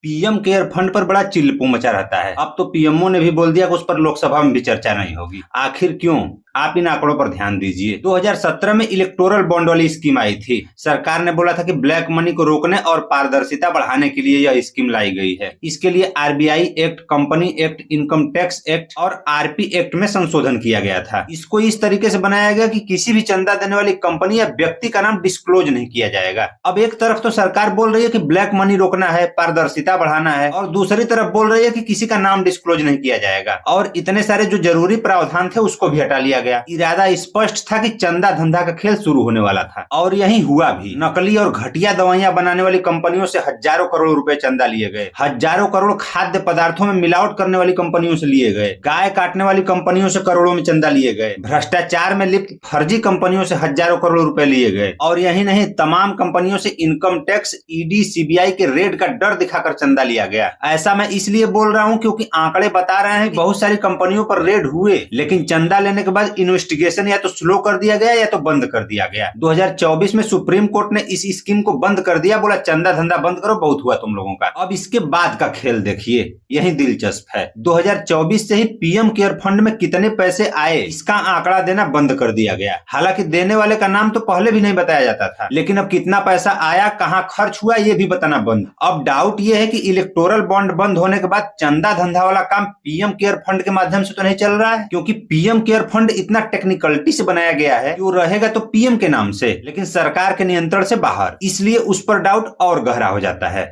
PM care fund पर बड़ा चिल्लपू मचा रहता है। अब तो पीएमओ ने भी बोल दिया कि उस पर लोकसभा में भी चर्चा नहीं होगी। आखिर क्यों? आप इन आंकड़ों पर ध्यान दीजिए। 2017 में इलेक्टोरल बॉन्ड वाली स्कीम आई थी। सरकार ने बोला था कि ब्लैक मनी को रोकने और पारदर्शिता बढ़ाने के लिए यह स्कीम लाई गई है। इसके लिए RBI act, company act, income tax act और आरपी एक्ट में संशोधन किया गया था। इसको इस तरीके से बनाया गया कि किसी भी चंदा देने वाली कंपनी या व्यक्ति का नाम डिस्क्लोज नहीं किया जाएगा। अब एक तरफ तो सरकार बोल रही है कि ब्लैक मनी रोकना है, पारदर्शिता बढ़ाना है, और दूसरी तरफ बोल रही है कि किसी का नाम डिस्क्लोज नहीं किया जाएगा, और इतने सारे जो जरूरी प्रावधान थे उसको भी हटा लिया गया। इरादा स्पष्ट था कि चंदा धंधा का खेल शुरू होने वाला था, और यही हुआ भी। नकली और घटिया दवाइयां बनाने वाली कंपनियों से हजारों करोड़ रुपए चंदा लिए गए। हजारों करोड़ खाद्य पदार्थों में मिलावट करने वाली कंपनियों से लिए गए। गाय काटने वाली कंपनियों से करोड़ों में चंदा लिए गए। भ्रष्टाचार में लिप्त फर्जी कंपनियों से हजारों करोड़ रुपए लिए गए। और यही नहीं, तमाम कंपनियों से इनकम टैक्स, ईडी, सीबीआई के रेड का डर दिखाकर चंदा लिया गया। ऐसा मैं इसलिए बोल रहा हूं क्योंकि आंकड़े बता रहे हैं कि बहुत सारी कंपनियों पर रेड हुए, लेकिन चंदा लेने के बाद इन्वेस्टिगेशन या तो स्लो कर दिया गया या तो बंद कर दिया गया। 2024 में सुप्रीम कोर्ट ने इस स्कीम को बंद कर दिया, बोला चंदा धंधा बंद करो, बहुत हुआ तुम लोगों का। अब इसके बाद का खेल देखिए, यही दिलचस्प है। 2024 से ही पीएम केयर फंड में कितने पैसे आए इसका आंकड़ा देना बंद कर दिया गया। हालांकि देने वाले का नाम तो पहले भी नहीं बताया जाता था, लेकिन अब कितना पैसा आया, कहां खर्च हुआ, ये भी बताना बंद। अब डाउट ये है कि इलेक्टोरल बॉन्ड बंद होने के बाद चंदा धंधा वाला काम पीएम केयर फंड के माध्यम से तो नहीं चल रहा है, क्योंकि पीएम केयर फंड इतना टेक्निकलिटी से बनाया गया है कि वो रहेगा तो पीएम के नाम से, लेकिन सरकार के नियंत्रण से बाहर। इसलिए उस पर डाउट और गहरा हो जाता है।